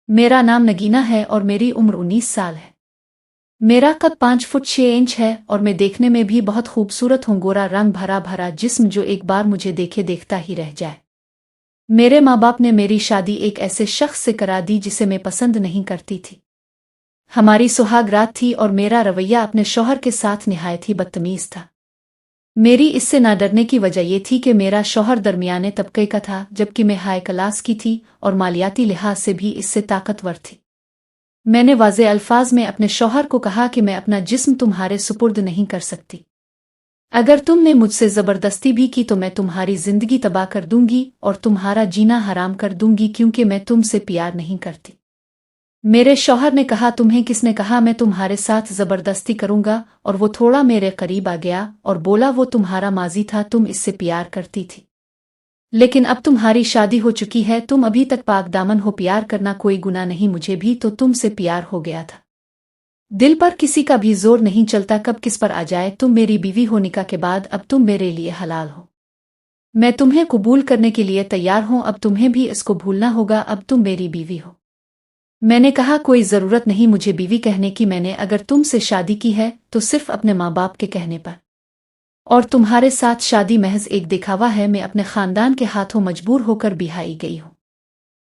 मेरा नाम नगीना है और मेरी उम्र 19 साल है। मेरा कद 5 फुट 6 इंच है और मैं देखने में भी बहुत खूबसूरत हूँ। गोरा रंग, भरा भरा जिस्म जो एक बार मुझे देखे देखता ही रह जाए। मेरे माँ बाप ने मेरी शादी एक ऐसे शख्स से करा दी जिसे मैं पसंद नहीं करती थी। हमारी सुहाग रात थी और मेरा रवैया अपने शौहर के साथ निहायत ही बदतमीज था। मेरी इससे ना डरने की वजह यह थी कि मेरा शौहर दरमियाने तबके का था, जबकि मैं हाई क्लास की थी और मालियाती लिहाज से भी इससे ताकतवर थी। मैंने वाज़े अल्फाज में अपने शौहर को कहा कि मैं अपना जिस्म तुम्हारे सुपुर्द नहीं कर सकती। अगर तुमने मुझसे ज़बरदस्ती भी की तो मैं तुम्हारी जिंदगी तबाह कर दूंगी और तुम्हारा जीना हराम कर दूंगी, क्योंकि मैं तुमसे प्यार नहीं करती। मेरे शौहर ने कहा, तुम्हें किसने कहा मैं तुम्हारे साथ जबरदस्ती करूंगा? और वो थोड़ा मेरे करीब आ गया और बोला, वो तुम्हारा माजी था, तुम इससे प्यार करती थी, लेकिन अब तुम्हारी शादी हो चुकी है, तुम अभी तक पाक दामन हो। प्यार करना कोई गुनाह नहीं, मुझे भी तो तुमसे प्यार हो गया था। दिल पर किसी का भी जोर नहीं चलता, कब किस पर आ जाए। तुम मेरी बीवी हो, निकाह के बाद अब तुम मेरे लिए हलाल हो। मैं तुम्हें कबूल करने के लिए तैयार हूं, अब तुम्हें भी इसको भूलना होगा, अब तुम मेरी बीवी हो। मैंने कहा, कोई ज़रूरत नहीं मुझे बीवी कहने की, मैंने अगर तुमसे शादी की है तो सिर्फ अपने माँ बाप के कहने पर, और तुम्हारे साथ शादी महज एक दिखावा है। मैं अपने खानदान के हाथों मजबूर होकर बिहाई गई हूँ।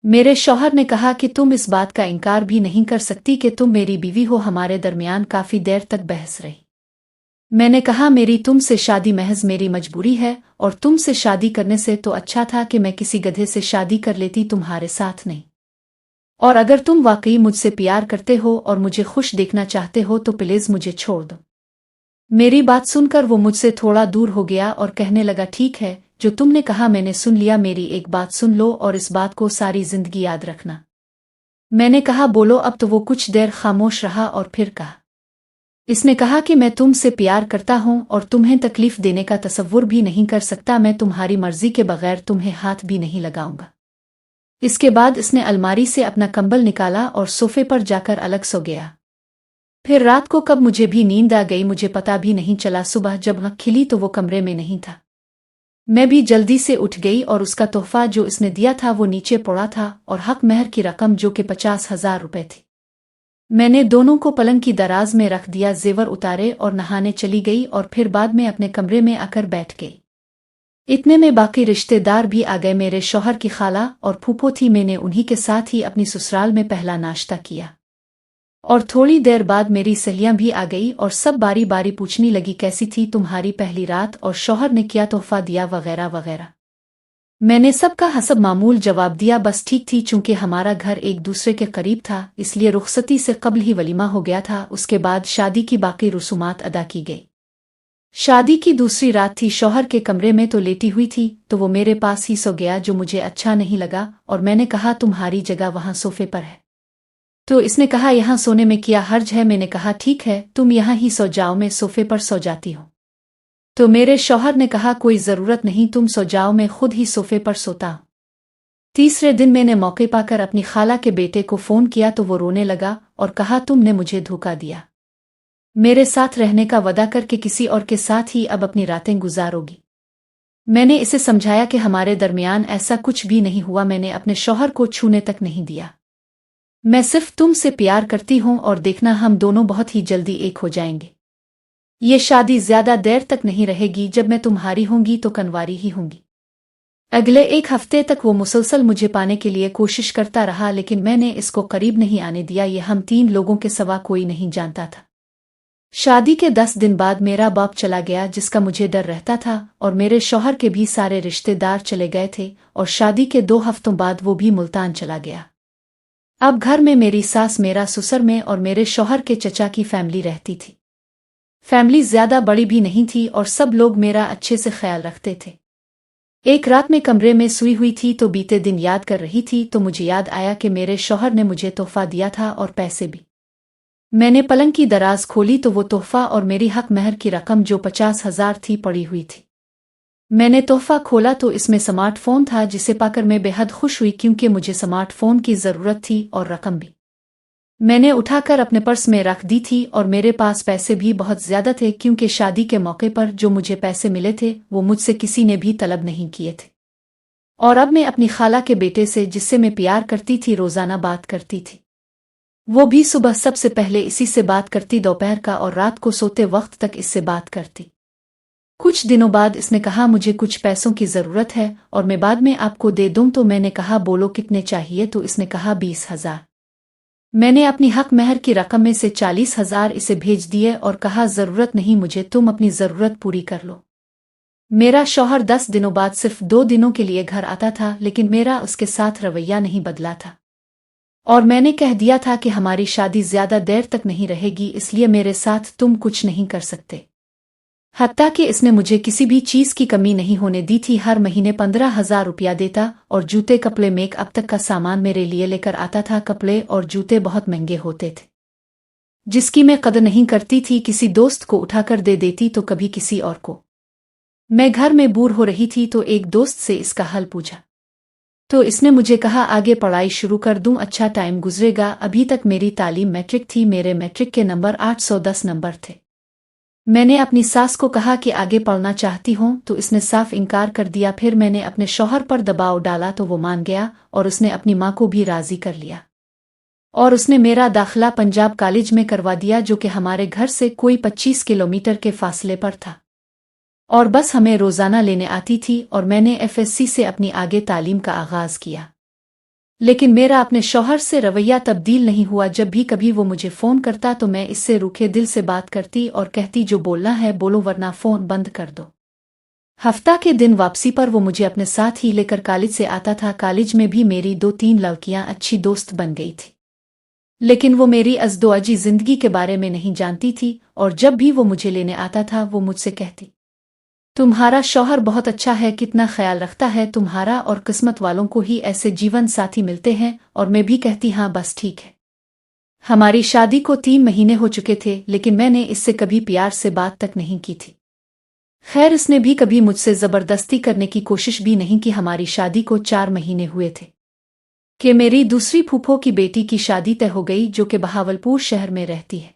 मेरे शौहर ने कहा कि तुम इस बात का इनकार भी नहीं कर सकती कि तुम मेरी बीवी हो। हमारे दरमियान काफ़ी देर तक बहस रही। मैंने कहा, मेरी तुमसे शादी महज मेरी मजबूरी है, और तुमसे शादी करने से तो अच्छा था कि मैं किसी गधे से शादी कर लेती, तुम्हारे साथ नहीं। और अगर तुम वाकई मुझसे प्यार करते हो और मुझे खुश देखना चाहते हो तो प्लीज मुझे छोड़ दो। मेरी बात सुनकर वो मुझसे थोड़ा दूर हो गया और कहने लगा, ठीक है, जो तुमने कहा मैंने सुन लिया। मेरी एक बात सुन लो और इस बात को सारी जिंदगी याद रखना। मैंने कहा, बोलो। अब तो वो कुछ देर खामोश रहा और फिर कहा, इसने कहा कि मैं तुमसे प्यार करता हूं और तुम्हें तकलीफ देने का तसव्वुर भी नहीं कर सकता। मैं तुम्हारी मर्जी के बगैर तुम्हें हाथ भी नहीं लगाऊंगा। इसके बाद इसने अलमारी से अपना कंबल निकाला और सोफे पर जाकर अलग सो गया। फिर रात को कब मुझे भी नींद आ गई, मुझे पता भी नहीं चला। सुबह जब आँख खिली तो वो कमरे में नहीं था। मैं भी जल्दी से उठ गई और उसका तोहफा जो इसने दिया था वो नीचे पड़ा था, और हक महर की रकम जो कि 50,000 रुपए थी। मैंने दोनों को पलंग की दराज में रख दिया, जेवर उतारे और नहाने चली गई, और फिर बाद में अपने कमरे में आकर बैठ गई। इतने में बाकी रिश्तेदार भी आ गए। मेरे शौहर की खाला और फूफो थी। मैंने उन्हीं के साथ ही अपनी ससुराल में पहला नाश्ता किया, और थोड़ी देर बाद मेरी सहेलियां भी आ गई और सब बारी बारी पूछने लगी, कैसी थी तुम्हारी पहली रात और शौहर ने क्या तोहफा दिया वगैरह वगैरह। मैंने सबका हसब मामूल जवाब दिया, बस ठीक थी। चूंकि हमारा घर एक दूसरे के करीब था इसलिए रुखसती से कबल ही वलीमा हो गया था। उसके बाद शादी की बाकी रसूमात अदा की गई। शादी की दूसरी रात थी। शौहर के कमरे में तो लेटी हुई थी तो वो मेरे पास ही सो गया, जो मुझे अच्छा नहीं लगा, और मैंने कहा, तुम्हारी जगह वहां सोफे पर है। तो इसने कहा, यहाँ सोने में क्या हर्ज है? मैंने कहा, ठीक है, तुम यहाँ ही सो जाओ, मैं सोफे पर सो जाती हूँ। तो मेरे शौहर ने कहा, कोई जरूरत नहीं, तुम सो जाओ, मैं खुद ही सोफे पर सोता हूँ। तीसरे दिन मैंने मौके पाकर अपनी खाला के बेटे को फोन किया तो वो रोने लगा और कहा, तुमने मुझे धोखा दिया। मेरे साथ रहने का वादा करके किसी और के साथ ही अब अपनी रातें गुजारोगी। मैंने इसे समझाया कि हमारे दरमियान ऐसा कुछ भी नहीं हुआ। मैंने अपने शौहर को छूने तक नहीं दिया। मैं सिर्फ तुमसे प्यार करती हूं और देखना, हम दोनों बहुत ही जल्दी एक हो जाएंगे। ये शादी ज्यादा देर तक नहीं रहेगी, जब मैं तुम्हारी होंगी तो कनवारी ही होंगी। अगले एक हफ्ते तक वो मुसलसल मुझे पाने के लिए कोशिश करता रहा, लेकिन मैंने इसको करीब नहीं आने दिया। ये हम 3 लोगों के सिवा कोई नहीं जानता था। शादी के 10 दिन बाद मेरा बाप चला गया, जिसका मुझे डर रहता था, और मेरे शौहर के भी सारे रिश्तेदार चले गए थे, और शादी के 2 हफ्तों बाद वो भी मुल्तान चला गया। अब घर में मेरी सास, मेरा ससुर में और मेरे शौहर के चचा की फैमिली रहती थी। फैमिली ज्यादा बड़ी भी नहीं थी और सब लोग मेरा अच्छे से ख्याल रखते थे। एक रात में कमरे में सोई हुई थी तो बीते दिन याद कर रही थी, तो मुझे याद आया कि मेरे शौहर ने मुझे तोहफा दिया था और पैसे भी। मैंने पलंग की दराज खोली तो वो तोहफा और मेरी हक महर की रकम जो 50,000 थी पड़ी हुई थी। मैंने तोहफा खोला तो इसमें स्मार्टफोन था, जिसे पाकर मैं बेहद खुश हुई, क्योंकि मुझे स्मार्टफोन की जरूरत थी, और रकम भी मैंने उठाकर अपने पर्स में रख दी थी। और मेरे पास पैसे भी बहुत ज्यादा थे, क्योंकि शादी के मौके पर जो मुझे पैसे मिले थे वो मुझसे किसी ने भी तलब नहीं किए थे। और अब मैं अपनी खाला के बेटे से, जिससे मैं प्यार करती थी, रोजाना बात करती थी। वो भी सुबह सबसे पहले इसी से बात करती, दोपहर का और रात को सोते वक्त तक इससे बात करती। कुछ दिनों बाद इसने कहा मुझे कुछ पैसों की जरूरत है और मैं बाद में आपको दे दूं। तो मैंने कहा बोलो कितने चाहिए। तो इसने कहा 20,000। मैंने अपनी हक महर की रकम में से 40,000 इसे भेज दिए और कहा जरूरत नहीं मुझे, तुम अपनी जरूरत पूरी कर लो। मेरा शौहर 10 दिनों बाद सिर्फ 2 दिनों के लिए घर आता था, लेकिन मेरा उसके साथ रवैया नहीं बदला था और मैंने कह दिया था कि हमारी शादी ज्यादा देर तक नहीं रहेगी, इसलिए मेरे साथ तुम कुछ नहीं कर सकते। हत्ता कि इसने मुझे किसी भी चीज की कमी नहीं होने दी थी। हर महीने 15,000 रुपया देता और जूते कपड़े मेकअप तक का सामान मेरे लिए लेकर आता था। कपड़े और जूते बहुत महंगे होते थे, जिसकी मैं कदर नहीं करती थी। किसी दोस्त को उठाकर दे देती तो कभी किसी और को। मैं घर में बोर हो रही थी तो एक दोस्त से इसका हल पूछा तो इसने मुझे कहा आगे पढ़ाई शुरू कर दूं, अच्छा टाइम गुजरेगा। अभी तक मेरी तालीम मैट्रिक थी, मेरे मैट्रिक के नंबर 810 नंबर थे। मैंने अपनी सास को कहा कि आगे पढ़ना चाहती हूं तो इसने साफ इनकार कर दिया। फिर मैंने अपने शौहर पर दबाव डाला तो वो मान गया और उसने अपनी मां को भी राजी कर लिया और उसने मेरा दाखिला पंजाब कॉलेज में करवा दिया, जो कि हमारे घर से कोई 25 किलोमीटर के फासले पर था और बस हमें रोजाना लेने आती थी। और मैंने FSC से अपनी आगे तालीम का आगाज किया, लेकिन मेरा अपने शौहर से रवैया तब्दील नहीं हुआ। जब भी कभी वो मुझे फोन करता तो मैं इससे रूखे दिल से बात करती और कहती जो बोलना है बोलो वरना फोन बंद कर दो। हफ्ता के दिन वापसी पर वो मुझे अपने साथ ही लेकर कॉलेज से आता था। कॉलेज में भी मेरी 2-3 लड़कियां अच्छी दोस्त बन गई थी, लेकिन वो मेरी अज़दोअजी जिंदगी के बारे में नहीं जानती थी। और जब भी वो मुझे लेने आता था वो मुझसे कहती तुम्हारा शौहर बहुत अच्छा है, कितना ख्याल रखता है तुम्हारा, और किस्मत वालों को ही ऐसे जीवन साथी मिलते हैं। और मैं भी कहती हाँ बस ठीक है। हमारी शादी को 3 महीने हो चुके थे, लेकिन मैंने इससे कभी प्यार से बात तक नहीं की थी। खैर इसने भी कभी मुझसे जबरदस्ती करने की कोशिश भी नहीं की। हमारी शादी को 4 महीने हुए थे कि मेरी दूसरी फूफो की बेटी की शादी तय हो गई, जो कि बहावलपुर शहर में रहती है।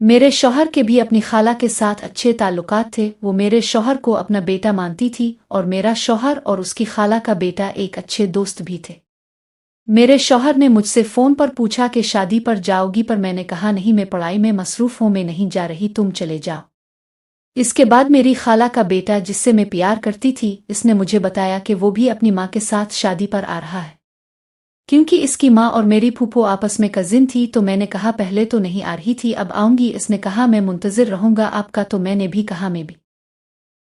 मेरे शौहर के भी अपनी खाला के साथ अच्छे ताल्लुकात थे। वो मेरे शौहर को अपना बेटा मानती थी और मेरा शौहर और उसकी खाला का बेटा एक अच्छे दोस्त भी थे। मेरे शौहर ने मुझसे फोन पर पूछा कि शादी पर जाओगी, पर मैंने कहा नहीं, मैं पढ़ाई में मसरूफ हूं, मैं नहीं जा रही, तुम चले जाओ। इसके बाद मेरी खाला का बेटा, जिससे मैं प्यार करती थी, इसने मुझे बताया कि वो भी अपनी माँ के साथ शादी पर आ रहा है। क्योंकि इसकी माँ और मेरी फूफो आपस में कजिन थी तो मैंने कहा पहले तो नहीं आ रही थी, अब आऊंगी। इसने कहा मैं मुंतजिर रहूंगा आपका, तो मैंने भी कहा मैं भी।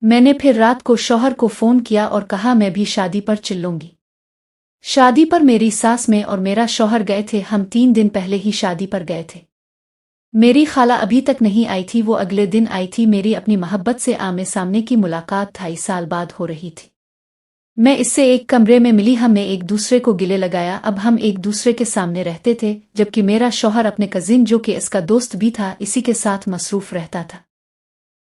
मैंने फिर रात को शौहर को फोन किया और कहा मैं भी शादी पर चलूंगी। शादी पर मेरी सास में और मेरा शौहर गए थे। हम 3 दिन पहले ही शादी पर गए थे। मेरी खाला अभी तक नहीं आई थी, वो अगले दिन आई थी। मेरी अपनी मोहब्बत से आमने सामने की मुलाकात 2.5 साल बाद हो रही थी। मैं इससे एक कमरे में मिली, हमने एक दूसरे को गिले लगाया। अब हम एक दूसरे के सामने रहते थे, जबकि मेरा शौहर अपने कजिन, जो कि इसका दोस्त भी था, इसी के साथ मसरूफ रहता था।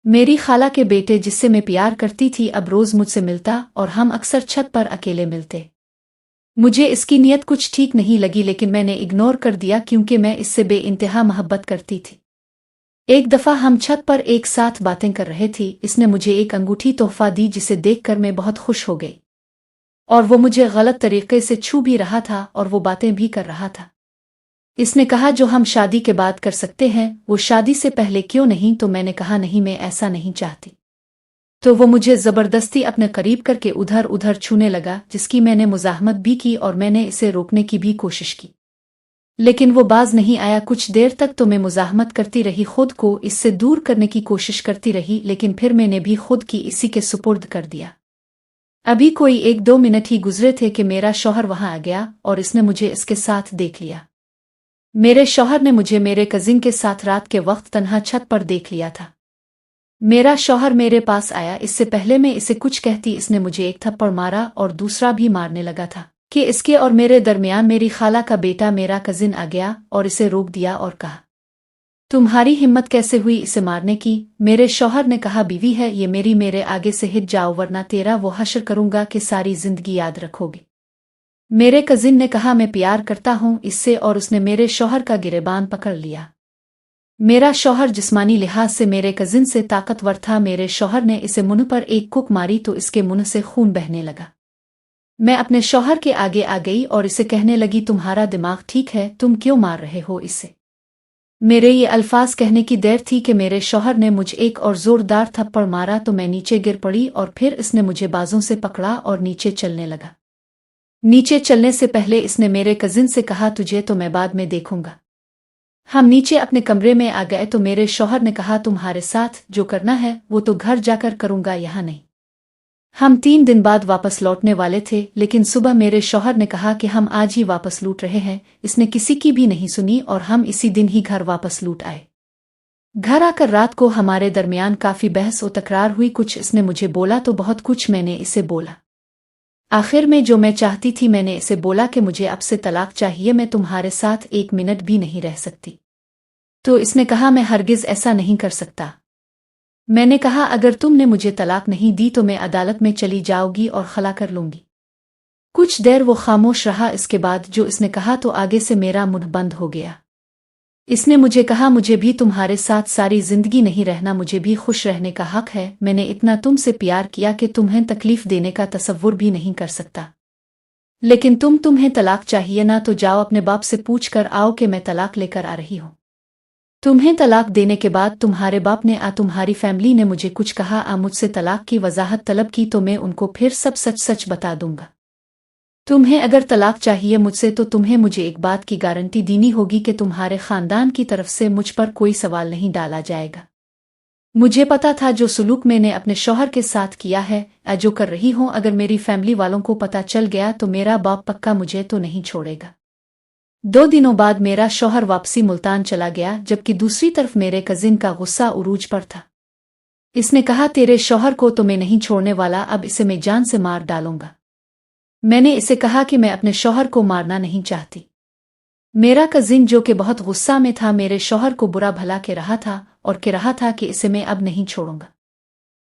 मेरी खाला के बेटे, जिससे मैं प्यार करती थी, अब रोज मुझसे मिलता और हम अक्सर छत पर अकेले मिलते। मुझे इसकी नीयत कुछ ठीक नहीं लगी, लेकिन मैंने इग्नोर कर दिया क्योंकि मैं इससे बेइंतहा मोहब्बत करती थी। एक दफा हम छत पर एक साथ बातें कर रहे थे। इसने मुझे एक अंगूठी तोहफा दी, जिसे देखकर मैं बहुत खुश हो गई और वो मुझे गलत तरीके से छू भी रहा था और वो बातें भी कर रहा था। इसने कहा जो हम शादी के बाद कर सकते हैं वो शादी से पहले क्यों नहीं। तो मैंने कहा नहीं, मैं ऐसा नहीं चाहती। तो वो मुझे जबरदस्ती अपने करीब करके उधर उधर छूने लगा, जिसकी मैंने मुजाहमत भी की और मैंने इसे रोकने की भी कोशिश की, लेकिन वो बाज नहीं आया। कुछ देर तक तो मैं मुजाहमत करती रही, खुद को इससे दूर करने की कोशिश करती रही, लेकिन फिर मैंने भी खुद की इसी के सुपुर्द कर दिया। अभी कोई 1-2 मिनट ही गुजरे थे कि मेरा शौहर वहां आ गया और इसने मुझे इसके साथ देख लिया। मेरे शौहर ने मुझे मेरे कजिन के साथ रात के वक्त तन्हा छत पर देख लिया था। मेरा शौहर मेरे पास आया। इससे पहले मैं इसे कुछ कहती, इसने मुझे एक थप्पड़ मारा और दूसरा भी मारने लगा था कि इसके और मेरे दरमियान मेरी खाला का बेटा, मेरा कजिन, आ गया और इसे रोक दिया और कहा तुम्हारी हिम्मत कैसे हुई इसे मारने की। मेरे शौहर ने कहा बीवी है ये मेरी, मेरे आगे से हिट जाओ वरना तेरा वो हश्र करूंगा कि सारी जिंदगी याद रखोगे। मेरे कजिन ने कहा मैं प्यार करता हूं इससे, और उसने मेरे शौहर का गिरेबान पकड़ लिया। मेरा शौहर जिस्मानी लिहाज से मेरे कजिन से ताकतवर था। मेरे शौहर ने इसे मुंह पर एक कुक मारी तो इसके मुंह से खून बहने लगा। मैं अपने शौहर के आगे आ गई और इसे कहने लगी, तुम्हारा दिमाग ठीक है, तुम क्यों मार रहे हो इसे? मेरे ये अल्फाज कहने की देर थी कि मेरे शौहर ने मुझे एक और जोरदार थप्पड़ मारा तो मैं नीचे गिर पड़ी और फिर इसने मुझे बाजों से पकड़ा और नीचे चलने लगा। नीचे चलने से पहले इसने मेरे कजिन से कहा, तुझे तो मैं बाद में देखूंगा। हम नीचे अपने कमरे में आ गए तो मेरे शौहर ने कहा, तुम्हारे साथ जो करना है वो तो घर जाकर करूंगा, यहाँ नहीं। हम 3 दिन बाद वापस लौटने वाले थे, लेकिन सुबह मेरे शौहर ने कहा कि हम आज ही वापस लौट रहे हैं। इसने किसी की भी नहीं सुनी और हम इसी दिन ही घर वापस लौट आए। घर आकर रात को हमारे दरमियान काफी बहस और तकरार हुई। कुछ इसने मुझे बोला तो बहुत कुछ मैंने इसे बोला। आखिर में जो मैं चाहती थी मैंने इसे बोला कि मुझे अब से तलाक चाहिए, मैं तुम्हारे साथ 1 मिनट भी नहीं रह सकती। तो इसने कहा, मैं हरगिज ऐसा नहीं कर सकता। मैंने कहा, अगर तुमने मुझे तलाक नहीं दी तो मैं अदालत में चली जाऊंगी और खला कर लूंगी। कुछ देर वो खामोश रहा। इसके बाद जो इसने कहा तो आगे से मेरा मुंह बंद हो गया। इसने मुझे कहा, मुझे भी तुम्हारे साथ सारी जिंदगी नहीं रहना, मुझे भी खुश रहने का हक है। मैंने इतना तुमसे प्यार किया कि तुम्हें तकलीफ देने का तसव्वुर भी नहीं कर सकता। लेकिन तुम्हें तलाक चाहिए ना, तो जाओ अपने बाप से पूछ कर आओ कि मैं तलाक लेकर आ रही हूं। तुम्हें तलाक देने के बाद तुम्हारे बाप ने तुम्हारी फैमिली ने मुझे कुछ कहा, मुझसे तलाक की वजाहत तलब की तो मैं उनको फिर सब सच सच बता दूंगा। तुम्हें अगर तलाक चाहिए मुझसे तो तुम्हें मुझे एक बात की गारंटी देनी होगी कि तुम्हारे खानदान की तरफ से मुझ पर कोई सवाल नहीं डाला जाएगा। मुझे पता था जो सुलूक मैंने अपने शौहर के साथ किया है, जो कर रही हूं, अगर मेरी फैमिली वालों को पता चल गया तो मेरा बाप पक्का मुझे तो नहीं छोड़ेगा। 2 दिनों बाद मेरा शौहर वापसी मुल्तान चला गया, जबकि दूसरी तरफ मेरे कजिन का गुस्सा उरूज पर था। इसने कहा, तेरे शौहर को तो मैं नहीं छोड़ने वाला, अब इसे मैं जान से मार डालूंगा। मैंने इसे कहा कि मैं अपने शौहर को मारना नहीं चाहती। मेरा कजिन जो कि बहुत गुस्सा में था मेरे शौहर को बुरा भला कह रहा था और कह रहा था कि इसे मैं अब नहीं छोड़ूंगा,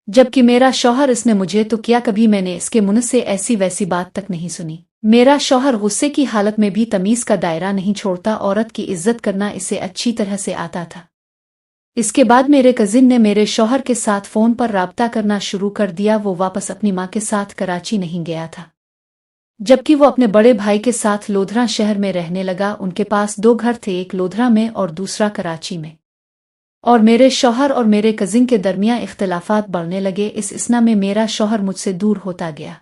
जबकि मेरा शौहर इसने मुझे तो किया, कभी मैंने इसके मुंह से ऐसी वैसी बात तक नहीं सुनी। मेरा शौहर गुस्से की हालत में भी तमीज का दायरा नहीं छोड़ता, औरत की इज्जत करना इसे अच्छी तरह से आता था। इसके बाद मेरे कजिन ने मेरे शौहर के साथ फोन पर राब्ता करना शुरू कर दिया। वो वापस अपनी मां के साथ कराची नहीं गया था, जबकि वो अपने बड़े भाई के साथ लोधरा शहर में रहने लगा। उनके पास 2 घर थे, एक लोधरा में और दूसरा कराची में। और मेरे शौहर और मेरे कजिन के दरमियान इख्तिलाफात बढ़ने लगे। इस इसना में मेरा शौहर मुझसे दूर होता गया।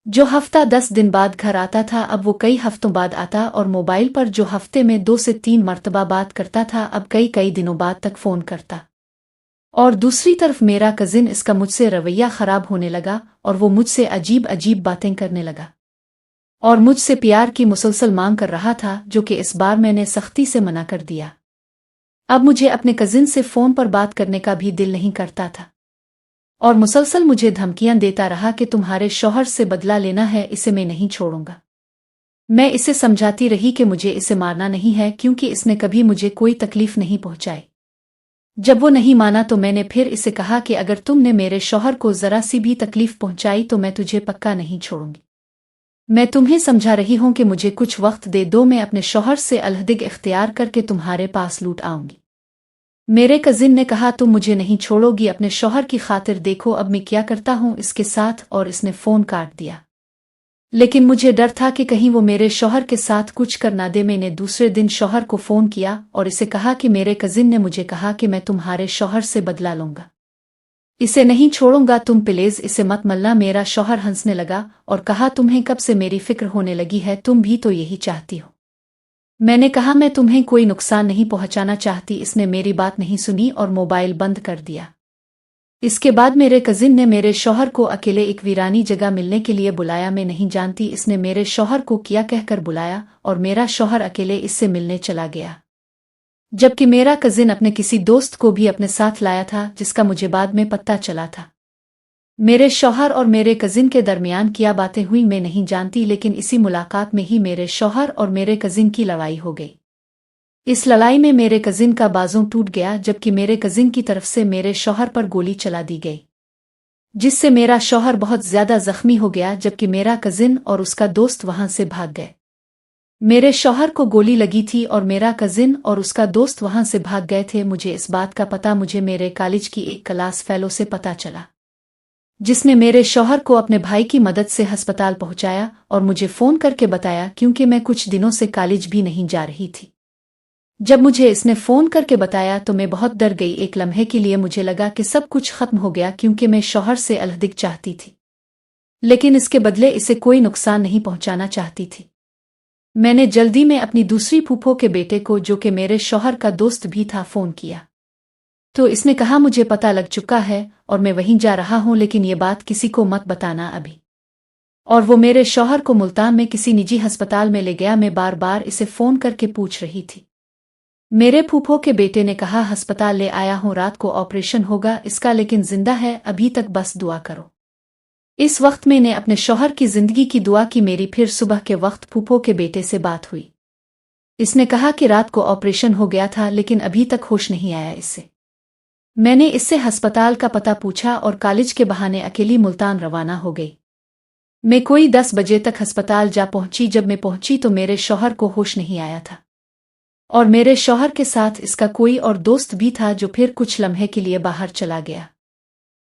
जो हफ्ता 10 दिन बाद घर आता था, अब वो कई हफ्तों बाद आता, और मोबाइल पर जो हफ्ते में 2 से 3 मरतबा बात करता था, अब कई दिनों बाद तक फोन करता। और दूसरी तरफ मेरा कजिन इसका मुझसे रवैया खराब होने लगा और वो मुझसे अजीब अजीब बातें करने लगा और मुझसे प्यार की मुसलसल मांग कर रहा था, जो कि इस बार मैंने सख्ती से मना कर दिया। अब मुझे अपने कजिन से फोन पर बात करने का भी दिल नहीं करता था और मुसलसल मुझे धमकियां देता रहा कि तुम्हारे शौहर से बदला लेना है, इसे मैं नहीं छोड़ूंगा। मैं इसे समझाती रही कि मुझे इसे मारना नहीं है, क्योंकि इसने कभी मुझे कोई तकलीफ नहीं पहुंचाई। जब वो नहीं माना तो मैंने फिर इसे कहा कि अगर तुमने मेरे शौहर को जरा सी भी तकलीफ पहुंचाई तो मैं तुझे पक्का नहीं छोड़ूंगी। मैं तुम्हें समझा रही हूं कि मुझे कुछ वक्त दे दो, मैं अपने शौहर से अलहदगी इख्तियार करके तुम्हारे पास लौट आऊंगी। मेरे कजिन ने कहा, तुम मुझे नहीं छोड़ोगी अपने शौहर की खातिर, देखो अब मैं क्या करता हूं इसके साथ। और इसने फोन काट दिया। लेकिन मुझे डर था कि कहीं वो मेरे शौहर के साथ कुछ कर ना दे। मैंने दूसरे दिन शौहर को फोन किया और इसे कहा कि मेरे कजिन ने मुझे कहा कि मैं तुम्हारे शौहर से बदला लूंगा, इसे नहीं छोड़ूंगा, तुम प्लीज इसे मत मलना। मेरा शौहर हंसने लगा और कहा, तुम्हें कब से मेरी फिक्र होने लगी है, तुम भी तो यही चाहती हो। मैंने कहा, मैं तुम्हें कोई नुकसान नहीं पहुंचाना चाहती। इसने मेरी बात नहीं सुनी और मोबाइल बंद कर दिया। इसके बाद मेरे कजिन ने मेरे शौहर को अकेले एक वीरानी जगह मिलने के लिए बुलाया। मैं नहीं जानती इसने मेरे शौहर को क्या कहकर बुलाया और मेरा शौहर अकेले इससे मिलने चला गया, जबकि मेरा कजिन अपने किसी दोस्त को भी अपने साथ लाया था, जिसका मुझे बाद में पता चला था। मेरे शौहर और मेरे कजिन के दरमियान क्या बातें हुई मैं नहीं जानती, लेकिन इसी मुलाकात में ही मेरे शौहर और मेरे कजिन की लड़ाई हो गई। इस लड़ाई में मेरे कजिन का बाजू टूट गया, जबकि मेरे कजिन की तरफ से मेरे शौहर पर गोली चला दी गई, जिससे मेरा शौहर बहुत ज्यादा जख्मी हो गया, जबकि मेरा कजिन और उसका दोस्त वहां से भाग गए। मेरे शौहर को गोली लगी थी और मेरा कजिन और उसका दोस्त वहां से भाग गए थे। मुझे इस बात का पता मुझे मेरे कॉलेज की एक क्लास फेलो से पता चला। जिसने मेरे शौहर को अपने भाई की मदद से अस्पताल पहुंचाया और मुझे फ़ोन करके बताया क्योंकि मैं कुछ दिनों से कॉलेज भी नहीं जा रही थी। जब मुझे इसने फ़ोन करके बताया तो मैं बहुत डर गई। एक लम्हे के लिए मुझे लगा कि सब कुछ खत्म हो गया क्योंकि मैं शौहर से अलग चाहती थी, लेकिन इसके बदले इसे कोई नुकसान नहीं पहुंचाना चाहती थी। मैंने जल्दी में अपनी दूसरी फूफो के बेटे को, जो कि मेरे शौहर का दोस्त भी था, फ़ोन किया तो इसने कहा मुझे पता लग चुका है और मैं वहीं जा रहा हूं, लेकिन ये बात किसी को मत बताना अभी। और वो मेरे शौहर को मुल्तान में किसी निजी अस्पताल में ले गया। मैं बार बार इसे फ़ोन करके पूछ रही थी। मेरे फूफो के बेटे ने कहा अस्पताल ले आया हूं, रात को ऑपरेशन होगा इसका, लेकिन जिंदा है अभी तक, बस दुआ करो। इस वक्त मैंने अपने शौहर की जिंदगी की दुआ की। मेरी फिर सुबह के वक्त फूफो के बेटे से बात हुई। इसने कहा कि रात को ऑपरेशन हो गया था लेकिन अभी तक होश नहीं आया इससे। मैंने इससे अस्पताल का पता पूछा और कॉलेज के बहाने अकेली मुल्तान रवाना हो गई। मैं कोई 10 बजे तक अस्पताल जा पहुंची। जब मैं पहुंची तो मेरे शौहर को होश नहीं आया था और मेरे शौहर के साथ इसका कोई और दोस्त भी था जो फिर कुछ लम्हे के लिए बाहर चला गया।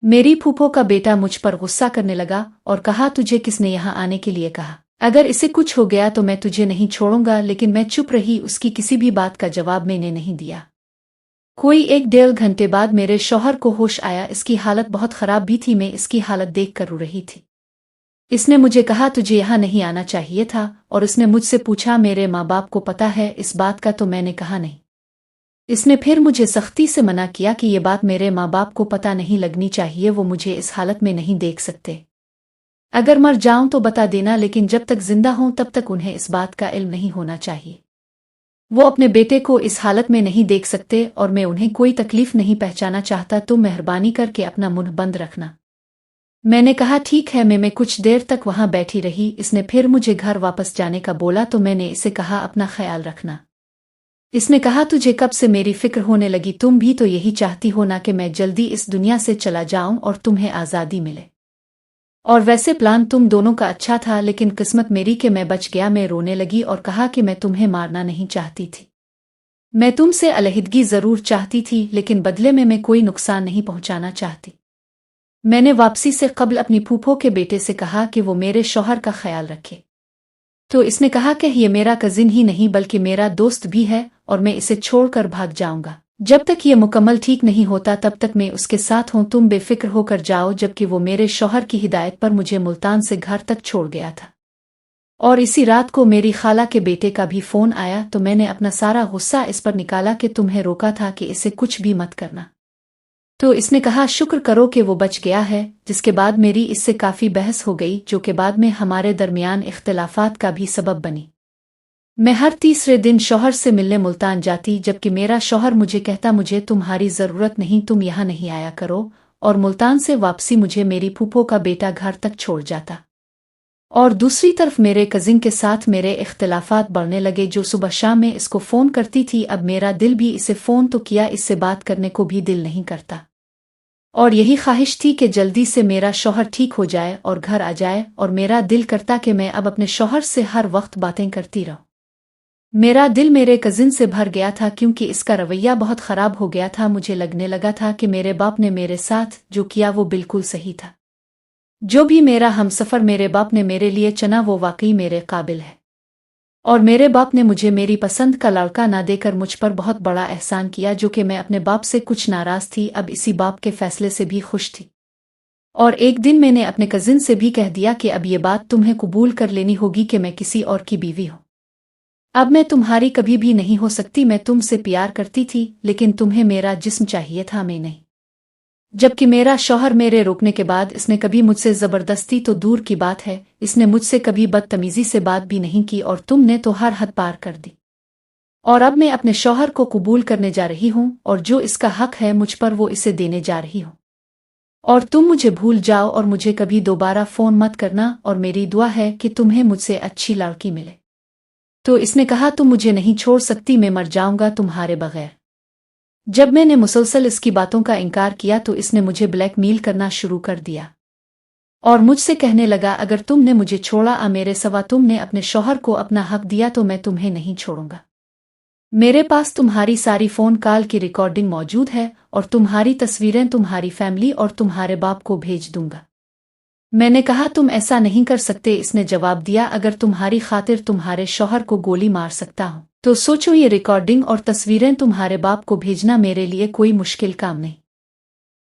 मेरी फूफो का बेटा मुझ पर गुस्सा करने लगा और कहा तुझे किसने यहाँ आने के लिए कहा? अगर इसे कुछ हो गया तो मैं तुझे नहीं छोड़ूंगा। लेकिन मैं चुप रही, उसकी किसी भी बात का जवाब मैंने नहीं दिया। कोई 1-1.5 घंटे बाद मेरे शौहर को होश आया। इसकी हालत बहुत खराब भी थी। मैं इसकी हालत देख कर रो रही थी। इसने मुझे कहा तुझे यहाँ नहीं आना चाहिए था, और उसने मुझसे पूछा मेरे माँ बाप को पता है इस बात का? तो मैंने कहा नहीं। इसने फिर मुझे सख्ती से मना किया कि ये बात मेरे माँ बाप को पता नहीं लगनी चाहिए, वो मुझे इस हालत में नहीं देख सकते। अगर मर जाऊं तो बता देना, लेकिन जब तक जिंदा हूं तब तक उन्हें इस बात का इल्म नहीं होना चाहिए। वो अपने बेटे को इस हालत में नहीं देख सकते और मैं उन्हें कोई तकलीफ नहीं पहुंचाना चाहता, तो मेहरबानी करके अपना मुंह बंद रखना। मैंने कहा ठीक है। मैं कुछ देर तक वहां बैठी रही। इसने फिर मुझे घर वापस जाने का बोला तो मैंने इसे कहा अपना ख्याल रखना। इसने कहा तुझे कब से मेरी फिक्र होने लगी, तुम भी तो यही चाहती हो ना कि मैं जल्दी इस दुनिया से चला जाऊं और तुम्हें आज़ादी मिले। और वैसे प्लान तुम दोनों का अच्छा था, लेकिन किस्मत मेरी कि मैं बच गया। मैं रोने लगी और कहा कि मैं तुम्हें मारना नहीं चाहती थी। मैं तुमसे अलहदगी ज़रूर चाहती थी, लेकिन बदले में मैं कोई नुकसान नहीं पहुंचाना चाहती। मैंने वापसी से कबल अपनी फूफो के बेटे से कहा कि वो मेरे शौहर का ख्याल रखे। तो इसने कहा कि ये मेरा कजिन ही नहीं बल्कि मेरा दोस्त भी है और मैं इसे छोड़कर भाग जाऊंगा। जब तक ये मुकम्मल ठीक नहीं होता तब तक मैं उसके साथ हूं, तुम बेफिक्र होकर जाओ। जबकि वो मेरे शौहर की हिदायत पर मुझे मुल्तान से घर तक छोड़ गया था। और इसी रात को मेरी खाला के बेटे का भी फ़ोन आया तो मैंने अपना सारा गुस्सा इस पर निकाला कि तुम्हें रोका था कि इसे कुछ भी मत करना। तो इसने कहा शुक्र करो कि वो बच गया है। जिसके बाद मेरी इससे काफ़ी बहस हो गई, जो कि बाद में हमारे दरमियान इख्तिलाफात का भी सबब बनी। मैं हर तीसरे दिन शौहर से मिलने मुल्तान जाती, जबकि मेरा शौहर मुझे कहता मुझे तुम्हारी ज़रूरत नहीं, तुम यहाँ नहीं आया करो। और मुल्तान से वापसी मुझे मेरी फूफो का बेटा घर तक छोड़ जाता। और दूसरी तरफ मेरे कजिन के साथ मेरे इख्तिलाफात बढ़ने लगे, जो सुबह शाम में इसको फ़ोन करती थी। अब मेरा दिल भी इसे फ़ोन तो किया, इससे बात करने को भी दिल नहीं करता। और यही ख्वाहिश थी कि जल्दी से मेरा शौहर ठीक हो जाए और घर आ जाए, और मेरा दिल करता कि मैं अब अपने शौहर से हर वक्त बातें करती रहूं। मेरा दिल मेरे कजिन से भर गया था क्योंकि इसका रवैया बहुत ख़राब हो गया था। मुझे लगने लगा था कि मेरे बाप ने मेरे साथ जो किया वो बिल्कुल सही था। जो भी मेरा हमसफ़र मेरे बाप ने मेरे लिए चुना वो वाकई मेरे काबिल है। और मेरे बाप ने मुझे मेरी पसंद का लड़का ना देकर मुझ पर बहुत बड़ा एहसान किया, जो कि मैं अपने बाप से कुछ नाराज़ थी, अब इसी बाप के फैसले से भी खुश थी। और एक दिन मैंने अपने कजिन से भी कह दिया कि अब ये बात तुम्हें कबूल कर लेनी होगी कि मैं किसी और की बीवी हूँ। अब मैं तुम्हारी कभी भी नहीं हो सकती। मैं तुमसे प्यार करती थी, लेकिन तुम्हें मेरा जिस्म चाहिए था, मैं नहीं। जबकि मेरा शौहर मेरे रोकने के बाद इसने कभी मुझसे ज़बरदस्ती तो दूर की बात है, इसने मुझसे कभी बदतमीज़ी से बात भी नहीं की, और तुमने तो हर हद पार कर दी। और अब मैं अपने शौहर को कबूल करने जा रही हूँ, और जो इसका हक है मुझ पर वो इसे देने जा रही हूँ। और तुम मुझे भूल जाओ और मुझे कभी दोबारा फ़ोन मत करना, और मेरी दुआ है कि तुम्हें मुझसे अच्छी लड़की मिले। तो इसने कहा तुम मुझे नहीं छोड़ सकती, मैं मर जाऊंगा तुम्हारे बगैर। जब मैंने मुसलसल इसकी बातों का इनकार किया तो इसने मुझे ब्लैकमेल करना शुरू कर दिया और मुझसे कहने लगा अगर तुमने मुझे छोड़ा मेरे सवा तुमने अपने शौहर को अपना हक दिया तो मैं तुम्हें नहीं छोड़ूंगा। मेरे पास तुम्हारी सारी फ़ोन कॉल की रिकॉर्डिंग मौजूद है और तुम्हारी तस्वीरें तुम्हारी फैमिली और तुम्हारे बाप को भेज दूंगा। मैंने कहा तुम ऐसा नहीं कर सकते। इसने जवाब दिया, अगर तुम्हारी खातिर तुम्हारे शौहर को गोली मार सकता हूँ तो सोचो, ये रिकॉर्डिंग और तस्वीरें तुम्हारे बाप को भेजना मेरे लिए कोई मुश्किल काम नहीं।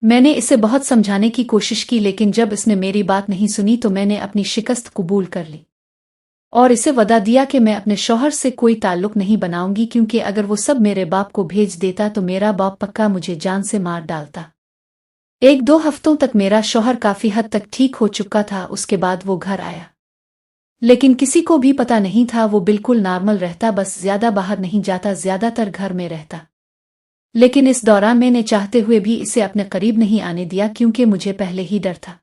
मैंने इसे बहुत समझाने की कोशिश की, लेकिन जब इसने मेरी बात नहीं सुनी तो मैंने अपनी शिकस्त कबूल कर ली और इसे वदा दिया कि मैं अपने शौहर से कोई ताल्लुक नहीं बनाऊंगी, क्योंकि अगर वो सब मेरे बाप को भेज देता तो मेरा बाप पक्का मुझे जान से मार डालता। 1-2 हफ्तों तक मेरा शौहर काफी हद तक ठीक हो चुका था। उसके बाद वो घर आया, लेकिन किसी को भी पता नहीं था। वो बिल्कुल नॉर्मल रहता, बस ज्यादा बाहर नहीं जाता, ज्यादातर घर में रहता। लेकिन इस दौरान मैंने चाहते हुए भी इसे अपने करीब नहीं आने दिया, क्योंकि मुझे पहले ही डर था।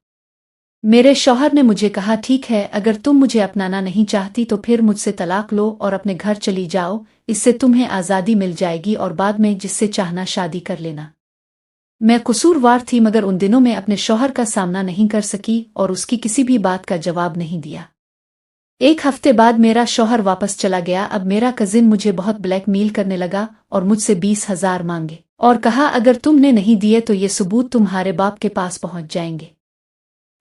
मेरे शौहर ने मुझे कहा, ठीक है, अगर तुम मुझे अपनाना नहीं चाहती तो फिर मुझसे तलाक लो और अपने घर चली जाओ। इससे तुम्हें आज़ादी मिल जाएगी और बाद में जिससे चाहना शादी कर लेना। मैं कसूरवार थी, मगर उन दिनों में अपने शौहर का सामना नहीं कर सकी और उसकी किसी भी बात का जवाब नहीं दिया। 1 हफ्ते बाद मेरा शौहर वापस चला गया। अब मेरा कजिन मुझे बहुत ब्लैकमेल करने लगा और मुझसे 20,000 मांगे और कहा, अगर तुमने नहीं दिए तो ये सबूत तुम्हारे बाप के पास पहुंच जाएंगे।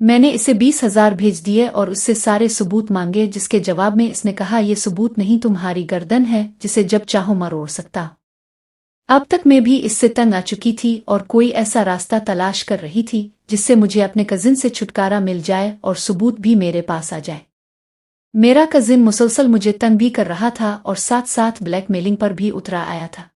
मैंने इसे 20,000 भेज दिए और उससे सारे सबूत मांगे, जिसके जवाब में इसने कहा, ये सबूत नहीं, तुम्हारी गर्दन है जिसे जब चाहो मरोड़ सकता। अब तक मैं भी इससे तंग आ चुकी थी और कोई ऐसा रास्ता तलाश कर रही थी जिससे मुझे अपने कजिन से छुटकारा मिल जाए और सबूत भी मेरे पास आ जाए। मेरा कजिन मुसलसल मुझे तंग भी कर रहा था और साथ साथ ब्लैकमेलिंग पर भी उतरा आया था।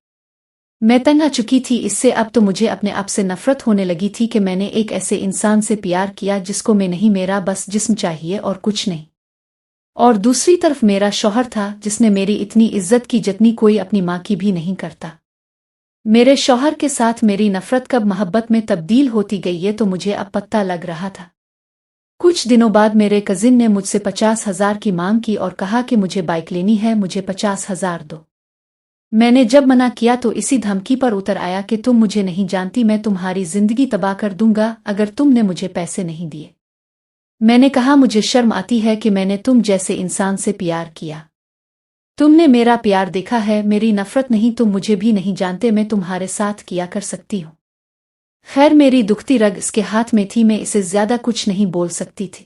मैं तंग आ चुकी थी इससे। अब तो मुझे अपने आप से नफरत होने लगी थी कि मैंने एक ऐसे इंसान से प्यार किया जिसको मैं नहीं, मेरा बस जिस्म चाहिए और कुछ नहीं। और दूसरी तरफ मेरा शौहर था जिसने मेरी इतनी इज्जत की जितनी कोई अपनी माँ की भी नहीं करता। मेरे शौहर के साथ मेरी नफरत कब मोहब्बत में तब्दील होती गई ये तो मुझे अब पता लग रहा था। कुछ दिनों बाद मेरे कजिन ने मुझसे 50,000 की मांग की और कहा कि मुझे बाइक लेनी है, मुझे 50,000 दो। मैंने जब मना किया तो इसी धमकी पर उतर आया कि तुम मुझे नहीं जानती, मैं तुम्हारी जिंदगी तबाह कर दूंगा अगर तुमने मुझे पैसे नहीं दिए। मैंने कहा, मुझे शर्म आती है कि मैंने तुम जैसे इंसान से प्यार किया। तुमने मेरा प्यार देखा है, मेरी नफरत नहीं। तुम मुझे भी नहीं जानते, मैं तुम्हारे साथ किया कर सकती हूँ। खैर, मेरी दुखती रग इसके हाथ में थी, मैं इसे ज्यादा कुछ नहीं बोल सकती थी।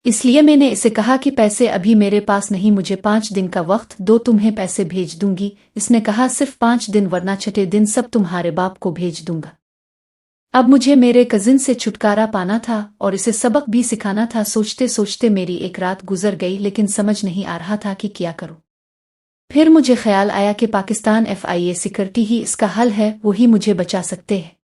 इसलिए मैंने इसे कहा कि पैसे अभी मेरे पास नहीं, मुझे 5 दिन का वक्त दो, तुम्हें पैसे भेज दूंगी। इसने कहा, सिर्फ 5 दिन, वरना छठे दिन सब तुम्हारे बाप को भेज दूंगा। अब मुझे मेरे कजिन से छुटकारा पाना था और इसे सबक भी सिखाना था। सोचते सोचते मेरी एक रात गुजर गई, लेकिन समझ नहीं आ रहा था कि क्या करूं। फिर मुझे ख्याल आया कि पाकिस्तान FIA सिक्योरिटी ही इसका हल है, वही मुझे बचा सकते हैं।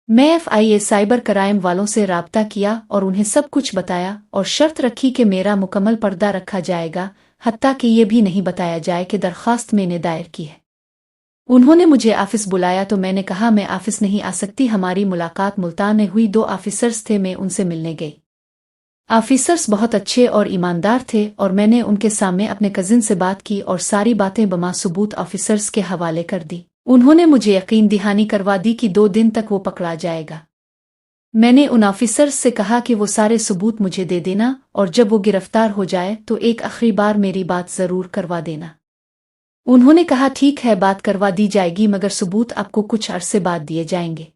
मैं FIA साइबर क्राइम वालों से राब्ता किया और उन्हें सब कुछ बताया और शर्त रखी कि मेरा मुकम्मल पर्दा रखा जाएगा, हत्ता कि ये भी नहीं बताया जाए कि दरख्वास्त मैंने दायर की है। उन्होंने मुझे ऑफिस बुलाया तो मैंने कहा, मैं ऑफिस नहीं आ सकती। हमारी मुलाकात मुल्तान में हुई। 2 ऑफिसर्स थे, मैं उनसे मिलने गई। ऑफिसर्स बहुत अच्छे और ईमानदार थे और मैंने उनके सामने अपने कजिन से बात की और सारी बातें बमा सबूत ऑफिसर्स के हवाले कर दी। उन्होंने मुझे यकीन दहानी करवा दी कि 2 दिन तक वो पकड़ा जाएगा। मैंने उन ऑफिसर्स से कहा कि वो सारे सबूत मुझे दे देना और जब वो गिरफ्तार हो जाए तो एक आखिरी बार मेरी बात जरूर करवा देना। उन्होंने कहा, ठीक है, बात करवा दी जाएगी, मगर सबूत आपको कुछ अरसे बाद दिए जाएंगे।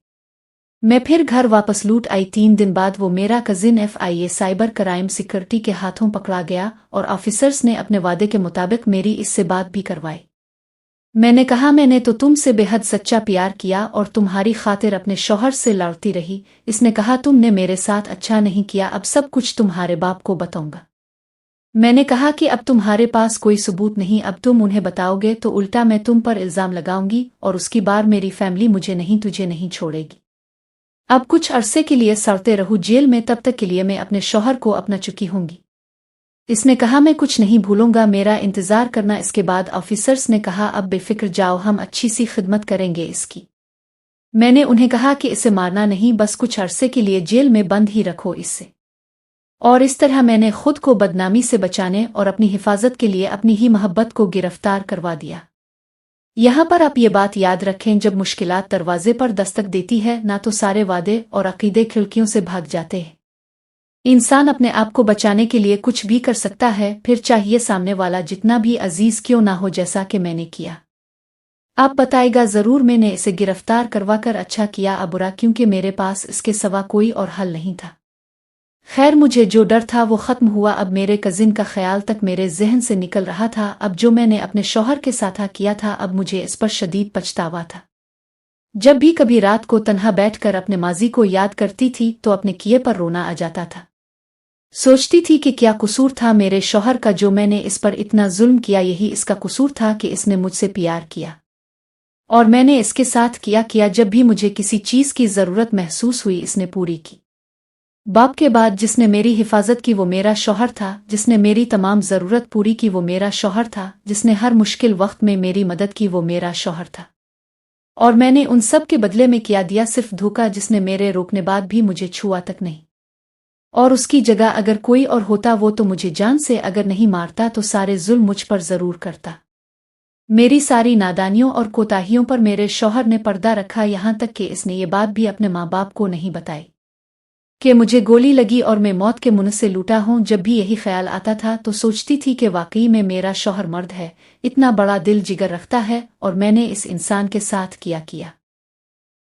मैं फिर घर वापस लौट आई। 3 दिन बाद वो मेरा cousin FIA cyber crime security के हाथों पकड़ा गया और ऑफिसर्स ने अपने वादे के मुताबिक मेरी इससे बात भी करवाई। मैंने कहा, मैंने तो तुमसे बेहद सच्चा प्यार किया और तुम्हारी खातिर अपने शौहर से लड़ती रही। इसने कहा, तुमने मेरे साथ अच्छा नहीं किया, अब सब कुछ तुम्हारे बाप को बताऊंगा। मैंने कहा कि अब तुम्हारे पास कोई सबूत नहीं, अब तुम उन्हें बताओगे तो उल्टा मैं तुम पर इल्जाम लगाऊंगी और उसकी बार मेरी फैमिली मुझे नहीं, तुझे नहीं छोड़ेगी। अब कुछ अरसे के लिए सड़ते रहूं जेल में, तब तक के लिए मैं अपने शौहर को अपना चुकी होंगी। इसने कहा, मैं कुछ नहीं भूलूंगा, मेरा इंतजार करना। इसके बाद ऑफिसर्स ने कहा, अब बेफिक्र जाओ, हम अच्छी सी खिदमत करेंगे इसकी। मैंने उन्हें कहा कि इसे मारना नहीं, बस कुछ अरसे के लिए जेल में बंद ही रखो इससे। और इस तरह मैंने खुद को बदनामी से बचाने और अपनी हिफाजत के लिए अपनी ही मोहब्बत को गिरफ्तार करवा दिया। यहाँ पर आप ये बात याद रखें, जब मुश्किलात दरवाजे पर दस्तक देती है ना तो सारे वादे और अकीदे खिड़कियों से भाग जाते हैं। इंसान अपने आप को बचाने के लिए कुछ भी कर सकता है, फिर चाहिए सामने वाला जितना भी अजीज क्यों ना हो, जैसा कि मैंने किया। आप बताएगा जरूर, मैंने इसे गिरफ्तार करवा कर अच्छा किया या बुरा, क्योंकि मेरे पास इसके सिवा कोई और हल नहीं था। खैर मुझे जो डर था वो खत्म हुआ। अब मेरे कजिन का ख्याल तक मेरे जहन से निकल रहा था। अब जो मैंने अपने शौहर के साथ किया था, अब मुझे इस पर शदीद पछतावा था। जब भी कभी रात को तन्हा बैठकर अपने माजी को याद करती थी तो अपने किए पर रोना आ जाता था। सोचती थी कि क्या कसूर था मेरे शौहर का जो मैंने इस पर इतना जुल्म किया। यही इसका कसूर था कि इसने मुझसे प्यार किया और मैंने इसके साथ किया। जब भी मुझे किसी चीज की जरूरत महसूस हुई इसने पूरी की। बाप के बाद जिसने मेरी हिफाजत की वो मेरा शौहर था। जिसने मेरी तमाम जरूरत पूरी की वो मेरा शौहर था। जिसने हर मुश्किल वक्त में मेरी मदद की वो मेरा शौहर था। और मैंने उन सब के बदले में क्या दिया? सिर्फ धोखा। जिसने मेरे रोकने बाद भी मुझे छुआ तक नहीं। और उसकी जगह अगर कोई और होता वो तो मुझे जान से अगर नहीं मारता तो सारे जुल्म मुझ पर जरूर करता। मेरी सारी नादानियों और कोताहियों पर मेरे शौहर ने पर्दा रखा। यहाँ तक कि इसने ये बात भी अपने माँ बाप को नहीं बताई कि मुझे गोली लगी और मैं मौत के मुंह से लूटा हूँ। जब भी यही ख्याल आता था तो सोचती थी कि वाकई में मेरा शौहर मर्द है, इतना बड़ा दिल जिगर रखता है और मैंने इस इंसान के साथ किया।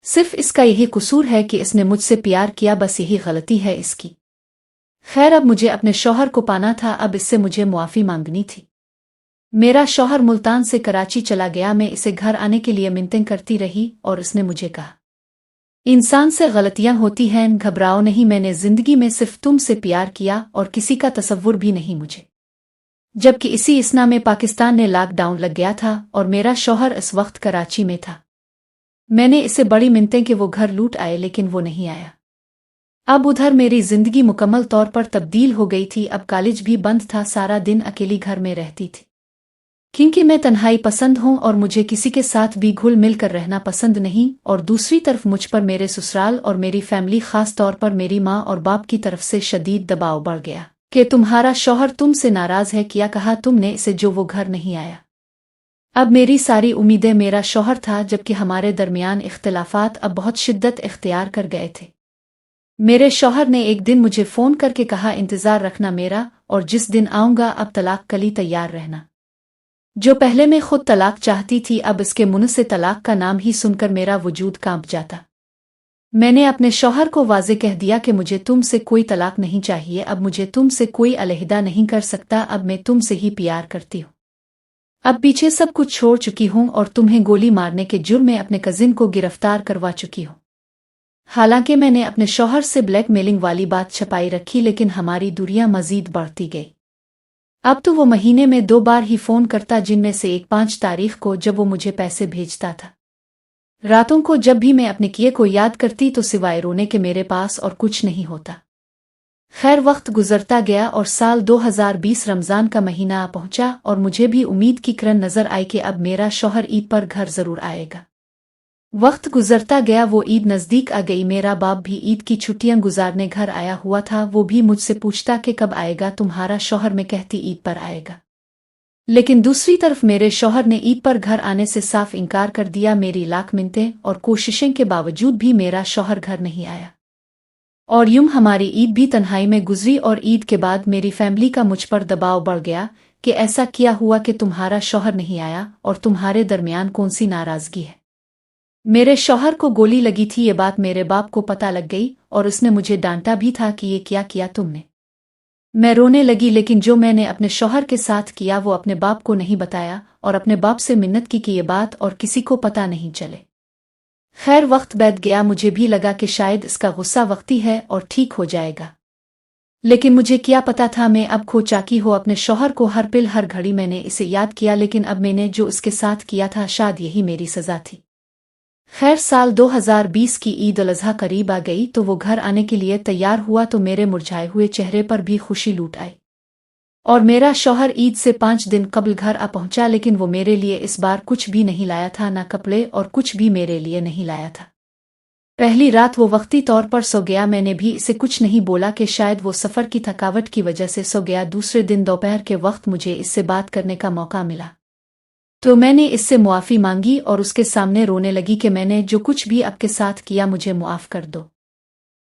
सिर्फ इसका यही कसूर है कि इसने मुझसे प्यार किया, बस यही गलती है इसकी। खैर अब मुझे अपने शौहर को पाना था। अब इससे मुझे मुआफ़ी मांगनी थी। मेरा शौहर मुल्तान से कराची चला गया। मैं इसे घर आने के लिए मिन्नतें करती रही और उसने मुझे कहा, इंसान से गलतियां होती हैं, घबराओ नहीं। मैंने जिंदगी में सिर्फ तुमसे प्यार किया और किसी का तसव्वुर भी नहीं मुझे। जबकि इसी इसना में पाकिस्तान ने लॉकडाउन लग गया था और मेरा शौहर इस वक्त कराची में था। मैंने इसे बड़ी मिन्नतें कि वो घर लूट आए, लेकिन वो नहीं आया। अब उधर मेरी जिंदगी मुकम्मल तौर पर तब्दील हो गई थी। अब कॉलेज भी बंद था। सारा दिन अकेली घर में रहती थी क्योंकि मैं तन्हाई पसंद हूँ और मुझे किसी के साथ भी घुल मिल कर रहना पसंद नहीं। और दूसरी तरफ मुझ पर मेरे ससुराल और मेरी फैमिली, खास तौर पर मेरी माँ और बाप की तरफ से शदीद दबाव बढ़ गया कि तुम्हारा शौहर तुमसे नाराज है, क्या कहा तुमने इसे जो वो घर नहीं आया। अब मेरी सारी उम्मीदें मेरा शौहर था, जबकि हमारे दरमियान इख्तिलाफात अब बहुत शिद्दत इख्तियार कर गए थे। मेरे शौहर ने एक दिन मुझे फ़ोन करके कहा, इंतज़ार रखना मेरा, और जिस दिन आऊँगा अब तलाक के लिए तैयार रहना। जो पहले मैं खुद तलाक चाहती थी, अब इसके मुंह से तलाक का नाम ही सुनकर मेरा वजूद कांप जाता। मैंने अपने शौहर को वाज़े कह दिया कि मुझे तुमसे कोई तलाक नहीं चाहिए। अब मुझे तुमसे कोई अलहदा नहीं कर सकता। अब मैं तुमसे ही प्यार करती हूँ। अब पीछे सब कुछ छोड़ चुकी हूँ और तुम्हें गोली मारने के जुर्म में अपने कजिन को गिरफ्तार करवा चुकी हूँ। हालांकि मैंने अपने शौहर से ब्लैकमेलिंग वाली बात छपाई रखी, लेकिन हमारी दूरियां मजीद बढ़ती गई। अब तो वो महीने में 2 बार ही फ़ोन करता, जिनमें से एक 5 तारीख को जब वो मुझे पैसे भेजता था। रातों को जब भी मैं अपने किए को याद करती तो सिवाय रोने के मेरे पास और कुछ नहीं होता। खैर वक्त गुजरता गया और साल 2020 रमज़ान का महीना आ पहुंचा और मुझे भी उम्मीद की किरण नजर आई कि अब मेरा शौहर ईद पर घर जरूर आएगा। वक्त गुजरता गया, वो ईद नज़दीक आ गई। मेरा बाप भी ईद की छुट्टियां गुजारने घर आया हुआ था। वो भी मुझसे पूछता कि कब आएगा तुम्हारा शौहर। मैं कहती ईद पर आएगा, लेकिन दूसरी तरफ मेरे शौहर ने ईद पर घर आने से साफ इनकार कर दिया। मेरी लाख मिन्नतें और कोशिशें के बावजूद भी मेरा शौहर घर नहीं आया और यूं हमारी ईद भी तन्हाई में गुजरी। और ईद के बाद मेरी फैमिली का मुझ पर दबाव बढ़ गया कि ऐसा क्या हुआ कि तुम्हारा शौहर नहीं आया और तुम्हारे दरमियान कौन सी नाराजगी है। मेरे शौहर को गोली लगी थी, ये बात मेरे बाप को पता लग गई और उसने मुझे डांटा भी था कि ये क्या किया तुमने। मैं रोने लगी, लेकिन जो मैंने अपने शौहर के साथ किया वो अपने बाप को नहीं बताया और अपने बाप से मिन्नत की कि ये बात और किसी को पता नहीं चले। खैर वक्त बीत गया। मुझे भी लगा कि शायद इसका गुस्सा वक्ती है और ठीक हो जाएगा, लेकिन मुझे क्या पता था मैं अब खो चाकी हो अपने शौहर को। हर पिल हर घड़ी मैंने इसे याद किया, लेकिन अब मैंने जो उसके साथ किया था शायद यही मेरी सजा थी। खैर साल 2020 की ईद उल अज़हा करीब आ गई तो वो घर आने के लिए तैयार हुआ तो मेरे मुरझाए हुए चेहरे पर भी खुशी लूट आई। और मेरा शौहर ईद से 5 दिन कबल घर आ पहुंचा, लेकिन वो मेरे लिए इस बार कुछ भी नहीं लाया था, ना कपड़े और कुछ भी मेरे लिए नहीं लाया था। पहली रात वो वक्ती तौर पर सो गया। मैंने भी इसे कुछ नहीं बोला कि शायद वो सफ़र की थकावट की वजह से सो गया। दूसरे दिन दोपहर के वक्त मुझे इससे बात करने का मौका मिला तो मैंने इससे मुआफ़ी मांगी और उसके सामने रोने लगी कि मैंने जो कुछ भी आपके साथ किया मुझे मुआफ़ कर दो।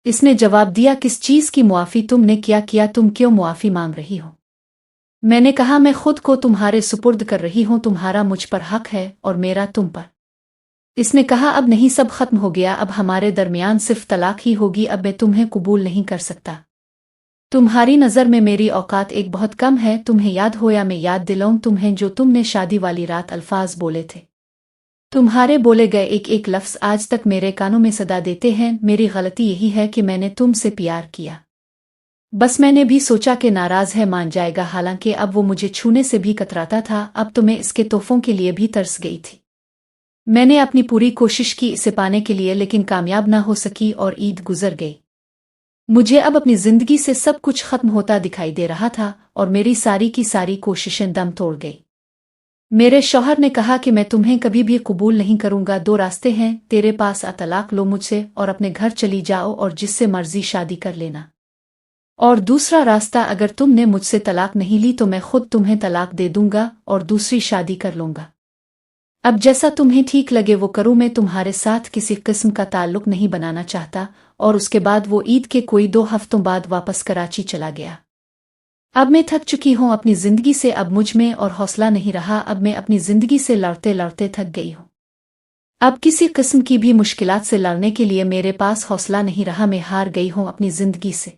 इसने जवाब दिया, किस चीज़ की मुआफ़ी? तुमने क्या किया? तुम क्यों मुआफ़ी मांग रही हो? मैंने कहा, मैं खुद को तुम्हारे सुपुर्द कर रही हूँ। तुम्हारा मुझ पर हक है और मेरा तुम पर। इसने कहा, अब नहीं, सब खत्म हो गया। अब हमारे दरमियान सिर्फ तलाक ही होगी। अब मैं तुम्हें कबूल नहीं कर सकता। तुम्हारी नज़र में मेरी औकात एक बहुत कम है। तुम्हें याद हो या मैं याद दिलाऊं तुम्हें जो तुमने शादी वाली रात अल्फाज बोले थे। तुम्हारे बोले गए एक एक लफ्ज़ आज तक मेरे कानों में सदा देते हैं। मेरी गलती यही है कि मैंने तुमसे प्यार किया। बस मैंने भी सोचा कि नाराज है मान जाएगा, हालांकि अब वो मुझे छूने से भी कतराता था। अब तो मैं इसके तोहफों के लिए भी तरस गई थी। मैंने अपनी पूरी कोशिश की इसे पाने के लिए, लेकिन कामयाब ना हो सकी और ईद गुजर गई। मुझे अब अपनी जिंदगी से सब कुछ खत्म होता दिखाई दे रहा था और मेरी सारी की सारी कोशिशें दम तोड़ गई। मेरे शौहर ने कहा कि मैं तुम्हें कभी भी कबूल नहीं करूंगा। दो रास्ते हैं तेरे पास, तलाक लो मुझसे और अपने घर चली जाओ और जिससे मर्जी शादी कर लेना। और दूसरा रास्ता, अगर तुमने मुझसे तलाक नहीं ली तो मैं खुद तुम्हें तलाक दे दूंगा और दूसरी शादी कर लूंगा। अब जैसा तुम्हें ठीक लगे वो करूं। मैं तुम्हारे साथ किसी किस्म का ताल्लुक नहीं बनाना चाहता। और उसके बाद वो ईद के कोई 2 हफ्तों बाद वापस कराची चला गया। अब मैं थक चुकी हूं अपनी जिंदगी से। अब मुझ में और हौसला नहीं रहा। अब मैं अपनी जिंदगी से लड़ते लड़ते थक गई हूं। अब किसी किस्म की भी मुश्किलात से लड़ने के लिए मेरे पास हौसला नहीं रहा। मैं हार गई हूं अपनी जिंदगी से।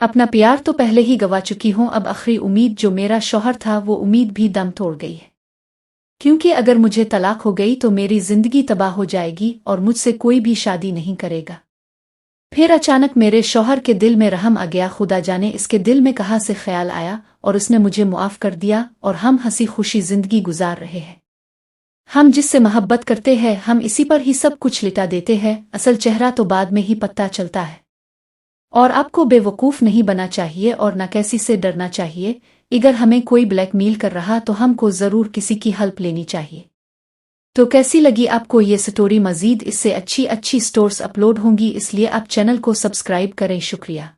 अपना प्यार तो पहले ही गवा चुकी हूं। अब आखिरी उम्मीद जो मेरा शौहर था वो उम्मीद भी दम तोड़ गई है। क्योंकि अगर मुझे तलाक हो गई तो मेरी जिंदगी तबाह हो जाएगी और मुझसे कोई भी शादी नहीं करेगा। फिर अचानक मेरे शौहर के दिल में रहम आ गया। खुदा जाने इसके दिल में कहाँ से ख्याल आया और उसने मुझे मुआफ कर दिया और हम हंसी खुशी जिंदगी गुजार रहे हैं। हम जिससे मोहब्बत करते हैं हम इसी पर ही सब कुछ लिटा देते हैं। असल चेहरा तो बाद में ही पता चलता है। और आपको बेवकूफ़ नहीं बनना चाहिए और न किसी से डरना चाहिए। अगर हमें कोई ब्लैकमेल कर रहा तो हमको ज़रूर किसी की हेल्प लेनी चाहिए। तो कैसी लगी आपको ये स्टोरी? मज़ीद इससे अच्छी अच्छी स्टोरीज अपलोड होंगी, इसलिए आप चैनल को सब्सक्राइब करें। शुक्रिया।